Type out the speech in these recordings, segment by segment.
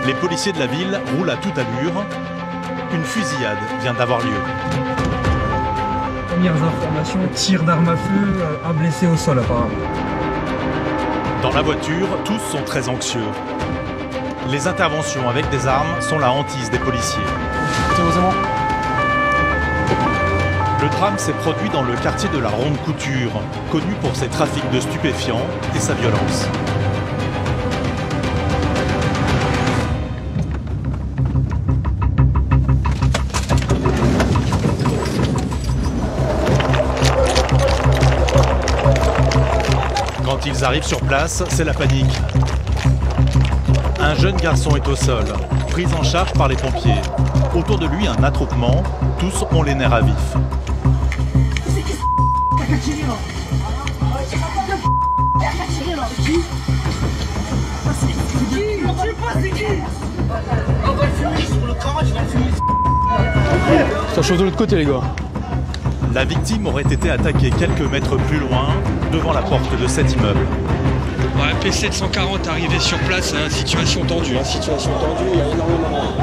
Les policiers de la ville roulent à toute allure. Une fusillade vient d'avoir lieu. Premières informations, tir d'arme à feu, un blessé au sol apparemment. Dans la voiture, tous sont très anxieux. Les interventions avec des armes sont la hantise des policiers. Le drame s'est produit dans le quartier de la Ronde Couture, connu pour ses trafics de stupéfiants et sa violence. Quand ils arrivent sur place, c'est la panique. Un jeune garçon est au sol, pris en charge par les pompiers. Autour de lui, un attroupement, tous ont les nerfs à vif. Ça chauffe de l'autre côté, les gars. La victime aurait été attaquée quelques mètres plus loin, devant la porte de cet immeuble. Ouais, PC de 140 arrivé sur place, hein, situation tendue. Situation tendue, il y a énormément de monde.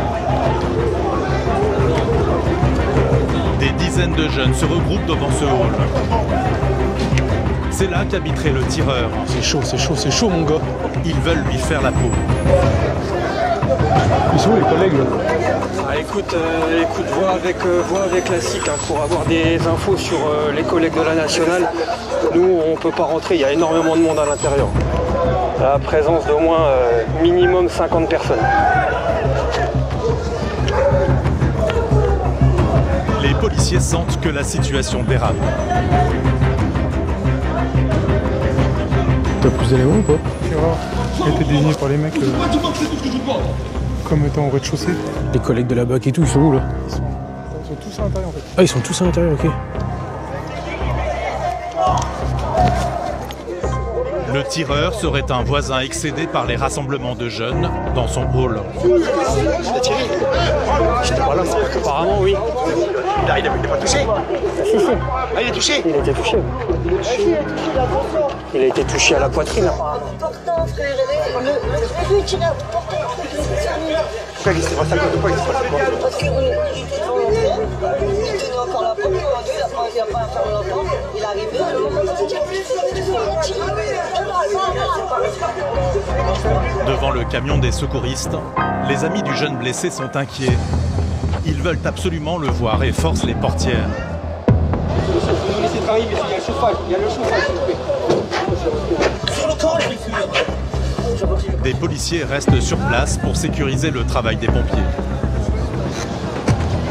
Des dizaines de jeunes se regroupent devant ce hall. C'est là qu'habiterait le tireur. C'est chaud, mon gars. Ils veulent lui faire la peau. Ils sont où, les collègues, là? Ah, écoute, vois avec la SIC hein, pour avoir des infos sur les collègues de la nationale. Nous, on peut pas rentrer, il y a énormément de monde à l'intérieur. La présence d'au moins minimum 50 personnes. Les policiers sentent que la situation dérape. T'as plus d'éléments ou pas? Il a été désigné par les mecs comme étant au rez-de-chaussée. Les collègues de la BAC et tout, ils sont où, là? Ils sont tous à l'intérieur en fait. Ah, ils sont tous à l'intérieur, ok. Le tireur serait un voisin excédé par les rassemblements de jeunes dans son hall. Voilà, apparemment, oui. Il n'est pas touché. Ah, il est touché. Il a été touché. Il a été touché à la poitrine. Pourquoi il s'est passé quoi? Parce qu'il était devant l'entrée, il tenait encore la porte, il n'a pas à faire longtemps, il est arrivé, Devant le camion des secouristes, les amis du jeune blessé sont inquiets. Ils veulent absolument le voir et forcent les portières. Vous laissez travailler, mais il y a le chauffage, s'il vous plaît. Sur le camp, Des policiers restent sur place pour sécuriser le travail des pompiers.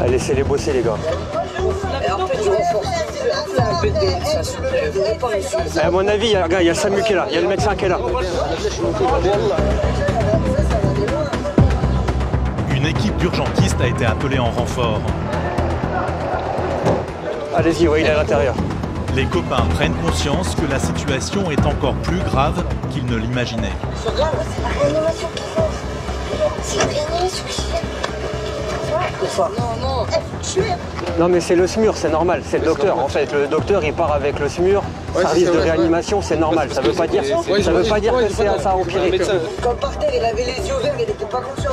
Allez, laissez-les bosser, les gars. À mon avis, il y a le SAMU qui est là, il y a le médecin qui est là. Une équipe d'urgentistes a été appelée en renfort. Allez-y, oui, il est à l'intérieur. Les copains prennent conscience que la situation est encore plus grave qu'ils ne l'imaginaient. Non mais c'est le SMUR, c'est normal, c'est le docteur. En fait, le docteur il part avec le SMUR, service de réanimation, c'est normal. Ça veut pas dire, que ça a empiré. Quand par terre, il avait les yeux verts, il n'était pas conscient.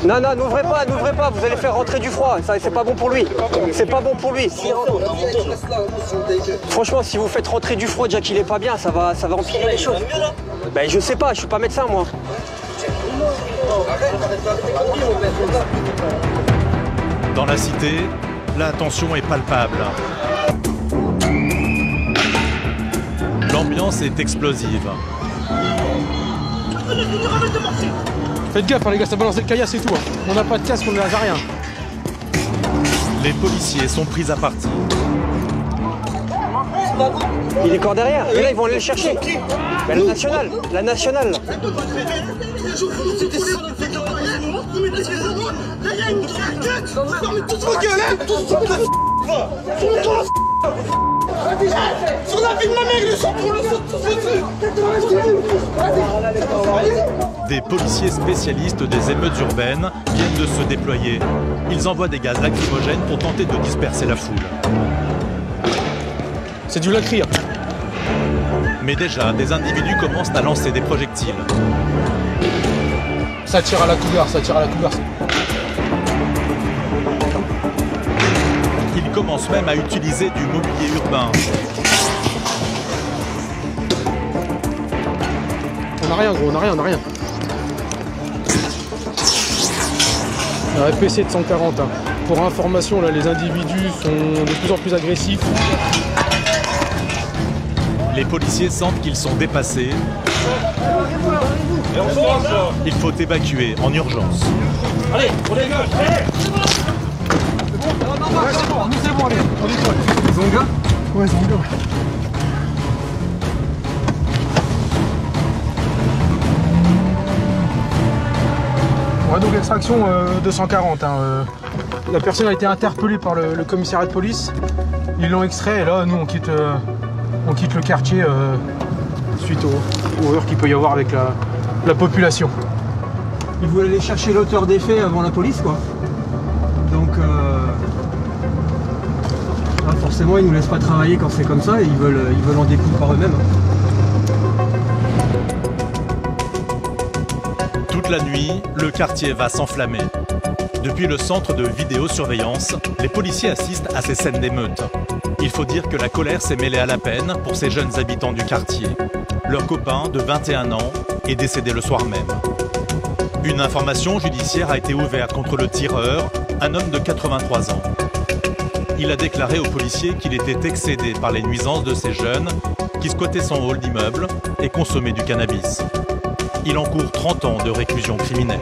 Non, n'ouvrez pas, vous allez faire rentrer du froid, ça c'est pas bon pour lui. C'est pas bon pour lui. Franchement, si vous faites rentrer du froid déjà qu'il est pas bien, ça va empirer les choses. Ben je sais pas, je suis pas médecin moi. Dans la cité, la tension est palpable. L'ambiance est explosive. Faites gaffe, hein, les gars, ça balance des caillasses et tout. Hein. On n'a pas de casque, on n'a rien. Les policiers sont pris à partie. Il est encore derrière, et là ils vont aller le chercher. Ben, la nationale. Sur la vie de ma mère, ils sont pour le Des policiers spécialistes des émeutes urbaines viennent de se déployer. Ils envoient des gaz lacrymogènes pour tenter de disperser la foule. C'est du lacry. Mais déjà, des individus commencent à lancer des projectiles. Ça tire à la cougar, ça tire à la cougar. Il commence même à utiliser du mobilier urbain. On n'a rien gros, on n'a rien. Un PC de 140. Hein. Pour information, là, les individus sont de plus en plus agressifs. Les policiers sentent qu'ils sont dépassés. Il faut évacuer en urgence. Allez, on dégage. C'est bon, allez, on décolle. Zonga? Ouais, Zonga. Ouais, donc extraction 240. Hein, la personne a été interpellée par le commissariat de police. Ils l'ont extrait et là, nous, on quitte le quartier suite au heurts qu'il peut y avoir avec la population. Ils voulaient aller chercher l'auteur des faits avant la police, quoi. Donc, forcément, ils nous laissent pas travailler quand c'est comme ça et ils veulent en découdre par eux-mêmes. Toute la nuit, le quartier va s'enflammer. Depuis le centre de vidéosurveillance, les policiers assistent à ces scènes d'émeute. Il faut dire que la colère s'est mêlée à la peine pour ces jeunes habitants du quartier. Leur copain, de 21 ans, est décédé le soir même. Une information judiciaire a été ouverte contre le tireur, un homme de 83 ans. Il a déclaré aux policiers qu'il était excédé par les nuisances de ces jeunes qui squattaient son hall d'immeuble et consommaient du cannabis. Il encourt 30 ans de réclusion criminelle.